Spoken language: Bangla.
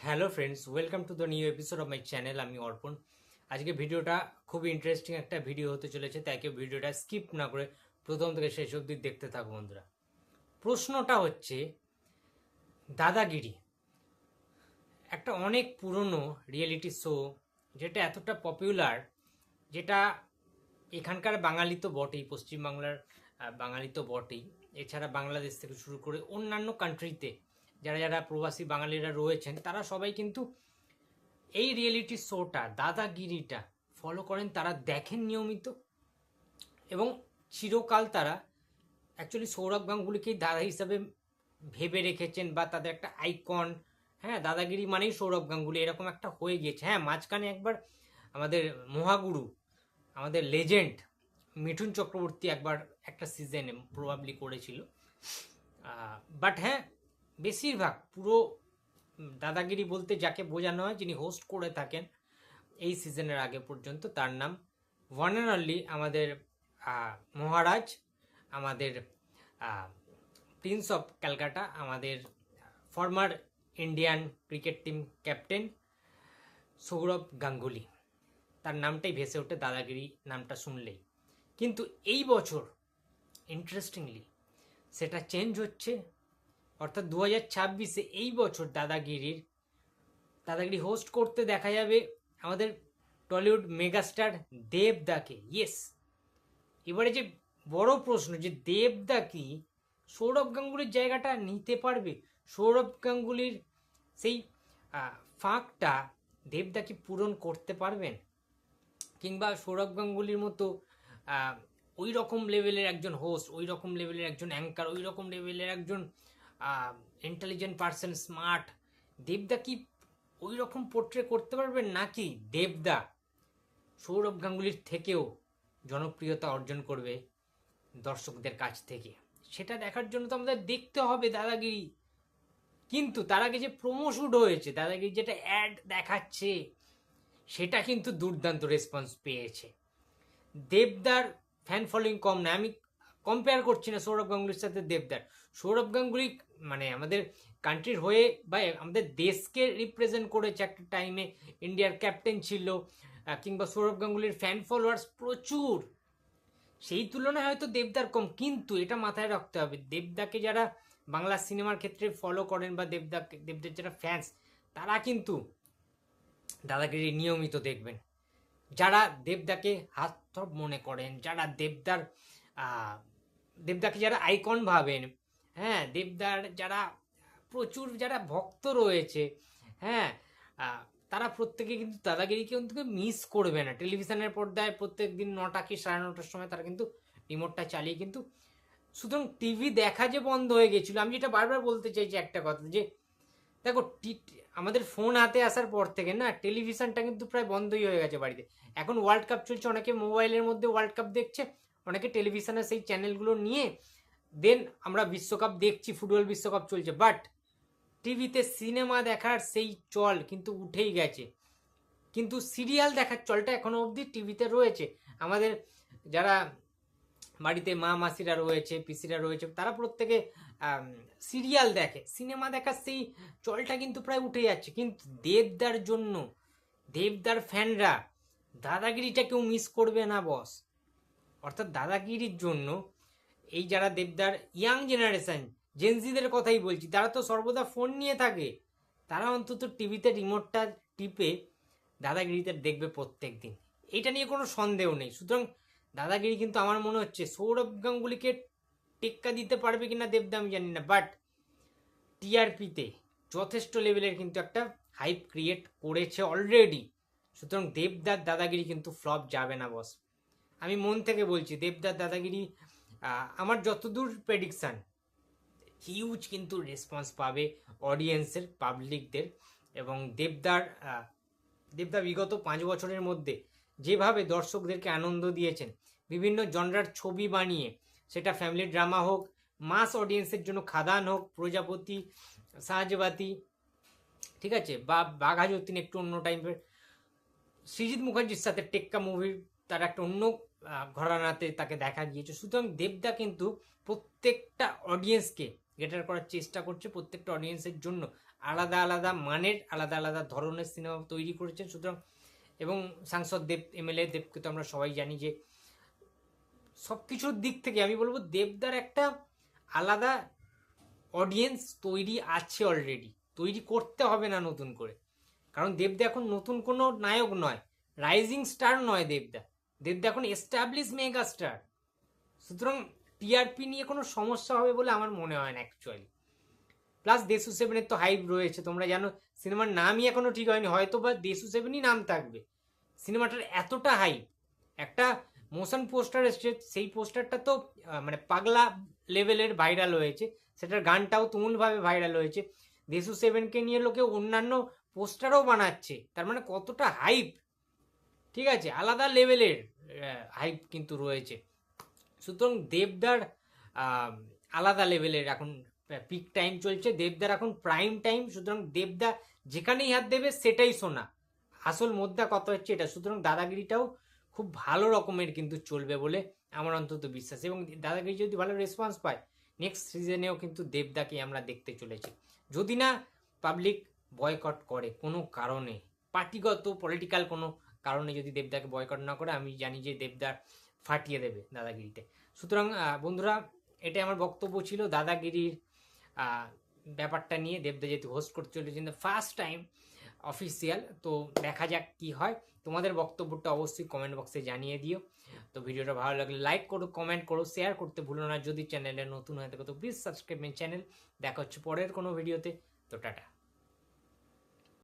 Hello friends, welcome to the new episode of my channel. আমি অর্পণ। আজকে ভিডিওটা খুব ইন্টারেস্টিং একটা ভিডিও হতে চলেছে, তাই কেউ ভিডিওটা স্কিপ না করে প্রথম থেকে শেষ অবধি দেখতে থাকো বন্ধুরা। প্রশ্নটা হচ্ছে, দাদাগিরি একটা অনেক পুরনো রিয়েলিটি শো, যেটা এতটা পপুলার, যেটা এখানকার বাঙালি তো বটেই, পশ্চিমবাংলার বাঙালি তো বটেই, এছাড়া বাংলাদেশ থেকে শুরু করে অন্যান্য কান্ট্রিতে যারা যারা প্রবাসী বাঙালিরা রয়েছেন, তারা সবাই কিন্তু এই রিয়েলিটি শোটা দাদাগিরিটা ফলো করেন, তারা দেখেন নিয়মিত এবং চিরকাল তারা অ্যাকচুয়ালি সৌরভ গাঙ্গুলিকেই দাদা হিসাবে ভেবে রেখেছেন বা তাদের একটা আইকন। হ্যাঁ, দাদাগিরি মানেই সৌরভ গাঙ্গুলি, এরকম একটা হয়ে গিয়েছে। হ্যাঁ, মাঝখানে একবার আমাদের মহাগুরু, আমাদের লেজেন্ড মিঠুন চক্রবর্তী একবার একটা সিজনে প্রবাবলি করেছিল, বাট হ্যাঁ, বেশিরভাগ পুরো দাদাগিরি বলতে যাকে বোঝানো হয়, যিনি হোস্ট করে থাকেন এই সিজনের আগে পর্যন্ত, তার নাম ওয়ান অ্যান্ড অনলি আমাদের মহারাজ, আমাদের প্রিন্স অফ ক্যালকাটা, আমাদের former Indian cricket team captain Sourav Ganguly. তার নামটাই ভেসে ওঠে দাদাগিরি নামটা শুনলেই। কিন্তু এই বছর ইন্টারেস্টিংলি সেটা চেঞ্জ হচ্ছে, অর্থাৎ 2026-এ এই বছর দাদাগিরি হোস্ট করতে দেখা যাবে আমাদের টলিউড মেগাস্টার দেবদাকে। ইয়েস, এবারে যে বড় প্রশ্ন, যে দেবদা কি সৌরভ গাঙ্গুলির জায়গাটা নিতে পারবে? সৌরভ গাঙ্গুলির সেই ফাঁকটা দেবদা কি পূরণ করতে পারবেন? কিংবা সৌরভ গাঙ্গুলির মতো ওই রকম লেভেলের একজন হোস্ট, ওই রকম লেভেলের একজন অ্যাঙ্কার, ওই রকম লেভেলের একজন ইন্টেলিজেন্ট পার্সন, স্মার্ট, দেবদা কি ওই রকম পোর্ট্রে করতে পারবেন, নাকি দেবদা সৌরভ গাঙ্গুলির থেকেও জনপ্রিয়তা অর্জন করবে দর্শকদের কাছ থেকে? সেটা দেখার জন্য তো আমাদের দেখতে হবে দাদাগিরি। কিন্তু তার আগে যে প্রোমো শুট হয়েছে, দাদাগিরি যেটা অ্যাড দেখাচ্ছে, সেটা কিন্তু দুর্দান্ত রেসপন্স পেয়েছে। দেবদার ফ্যান ফলোয়িং কম না, আমি কম্পেয়ার করছি না সৌরভ গাঙ্গুলির সাথে দেবদার। সৌরভ গাঙ্গুলি মানে আমাদের কান্ট্রির হয়ে বা আমাদের দেশকে রিপ্রেজেন্ট করেছে একটা টাইমে, ইন্ডিয়ার ক্যাপ্টেন ছিল, কিংবা সৌরভ গাঙ্গুলির ফ্যান ফলোয়ার্স প্রচুর, সেই তুলনায় হয়তো দেবদার কম। কিন্তু এটা মাথায় রাখতে হবে, দেবদাকে যারা বাংলা সিনেমার ক্ষেত্রে ফলো করেন বা দেবদার যারা ফ্যান্স, তারা কিন্তু দাদাগিরি নিয়মিত দেখবেন। যারা দেবদাকে হাতথপ মনে করেন, যারা দেবদাকে যারা আইকন ভাবেন, হ্যাঁ, দেবদার যারা প্রচুর যারা ভক্ত রয়েছে, হ্যাঁ, তারা প্রত্যেকে কিন্তু দাদাগিরিকে কিন্তু মিস করবে না। টেলিভিশনের পর্দায় প্রত্যেক দিন 9টা কি 9:30টার সময় তারা কিন্তু রিমোটটা চালিয়ে কিন্তু, সুতরাং টিভি দেখা যে বন্ধ হয়ে গেছিল, আমি যেটা বারবার বলতে চাইছি একটা কথা, যে দেখো আমাদের ফোন হাতে আসার পর থেকে না, টেলিভিশনটা কিন্তু প্রায় বন্ধই হয়ে গেছে বাড়িতে। এখন ওয়ার্ল্ড কাপ চলছে, অনেকে মোবাইলের মধ্যে ওয়ার্ল্ড কাপ দেখছে, অনেকে টেলিভিশনের সেই চ্যানেলগুলো নিয়ে দেন আমরা বিশ্বকাপ দেখছি, ফুটবল বিশ্বকাপ চলছে। বাট টিভিতে সিনেমা দেখার সেই চল কিন্তু উঠেই গেছে, কিন্তু সিরিয়াল দেখার চলটা এখনো অবধি টিভিতে রয়েছে। আমাদের যারা বাড়িতে মা মাসিরা রয়েছে, পিসিরা রয়েছে, তারা প্রত্যেকে সিরিয়াল দেখে, সিনেমা দেখার সেই চলটা কিন্তু প্রায় উঠে যাচ্ছে। কিন্তু দেবদার জন্য, দেবদার ফ্যানরা দাদাগিরিটা কেউ মিস করবে না বস। অর্থাৎ দাদাগিরির জন্য এই যারা দেবদার ইয়াং জেনারেশন, জেনজিদের কথাই বলছি, তারা তো সর্বদা ফোন নিয়ে থাকে, তারা অন্তত টিভিতে রিমোটটা টিপে দাদাগিরিতে দেখবে প্রত্যেক দিন, এটা নিয়ে কোনো সন্দেহ নেই। সুতরাং দাদাগিরি কিন্তু আমার মনে হচ্ছে সৌরভ গাঙ্গুলিকে টেক্কা দিতে পারবে কিনা দেবদা আমি জানি না, বাট টিআরপিতে যথেষ্ট লেভেলের কিন্তু একটা হাইপ ক্রিয়েট করেছে অলরেডি। সুতরাং দেবদার দাদাগিরি কিন্তু ফ্লপ যাবে না বস, আমি মন থেকে বলছি। দেবদার দাদাগিরি আমার যতদূর প্রেডিকশান, হিউজ কিন্তু রেসপন্স পাবে অডিয়েন্সের, পাবলিকদের। এবং দেবদা বিগত 5 বছরের মধ্যে যেভাবে দর্শকদেরকে আনন্দ দিয়েছেন, বিভিন্ন জনরার ছবি বানিয়ে, সেটা ফ্যামিলি ড্রামা হোক, মাস অডিয়েন্সের জন্য খাদান হোক, প্রজাপতি, সাহাজবাতি, ঠিক আছে, বা বাঘা যতীন একটু অন্য টাইপের, সৃজিত মুখার্জির সাথে টেক্কা মুভির তার একটা অন্য ঘরানাতে তাকে দেখা গিয়েছে। সুতরাং দেবদা কিন্তু প্রত্যেকটা অডিয়েন্সকে গেটার করার চেষ্টা করছে, প্রত্যেকটা অডিয়েন্সের জন্য আলাদা আলাদা মানের আলাদা আলাদা ধরনের সিনেমা তৈরি করেছে। সুতরাং এবং সাংসদ দেব, এমএলএ দেবকে তো আমরা সবাই জানি যে সব কিছুর দিক থেকে আমি বলবো দেবদার একটা আলাদা অডিয়েন্স তৈরি আছে অলরেডি, তৈরি করতে হবে না নতুন করে। কারণ দেবদা এখন নতুন কোনো নায়ক নয়, রাইজিং স্টার নয় দেবদা, দেবদা এখন এস্টাবলিশ মেগা স্টার। সুতরাং টিআরপি নিয়ে কোনো সমস্যা হবে বলে আমার মনে হয় না অ্যাকচুয়ালি। প্লাস দেশু সেভেনের তো হাইপ রয়েছে, তোমরা জানো সিনেমার নামই এখনো ঠিক হয়নি, হয়তো বা দেশু সেভেনই নাম থাকবে। সিনেমাটার এতটা হাইপ, একটা মোশন পোস্টার এসছে, সেই পোস্টারটা তো মানে পাগলা লেভেলের ভাইরাল হয়েছে, সেটার গানটাও তুমুলভাবে ভাইরাল হয়েছে। দেশু সেভেনকে নিয়ে লোকে অন্যান্য পোস্টারও বানাচ্ছে, তার মানে কতটা হাইপ, ঠিক আছে, আলাদা লেভেলের হাইপ কিন্তু রয়েছে। সুতরাং দেবদার আলাদা লেভেলের এখন পিক টাইম চলছে, দেবদার এখন প্রাইম টাইম। সুতরাং দেবদা যেখানেই হাত দেবে সেটাই শোনা, আসল মোদ্দা কথা হচ্ছে এটা। সুতরাং দাদাগিরিটাও খুব ভালো রকমের কিন্তু চলবে বলে আমার অন্তত বিশ্বাস, এবং দাদাগিরি যদি ভালো রেসপন্স পায় নেক্সট সিজনেও কিন্তু দেবদাকে আমরা দেখতে চলেছি, যদি না পাবলিক বয়কট করে কোনো কারণে, পার্টিগত পলিটিক্যাল কোনো কারণে যদি দেবদাকে বয়কট না করে, আমি জানি যে দেবদার ফাটিয়ে দেবে দাদাগিরিতে। সুতরাং বন্ধুরা, এটাই আমার বক্তব্য ছিল দাদাগিরির ব্যাপারটা নিয়ে। দেবদা যেহেতু হোস্ট করতে চলেছেন ফার্স্ট টাইম অফিসিয়াল, তো দেখা যাক কি হয়। তোমাদের বক্তব্যটা অবশ্যই কমেন্ট বক্সে জানিয়ে দিও। তো ভিডিওটা ভালো লাগলে লাইক করো, কমেন্ট করো, শেয়ার করতে ভুলো না। যদি চ্যানেলে নতুন হয়ে থাকে তো প্লিজ সাবস্ক্রাইব মাই চ্যানেল। দেখা হচ্ছে পরের কোনো ভিডিওতে, তো টাটা।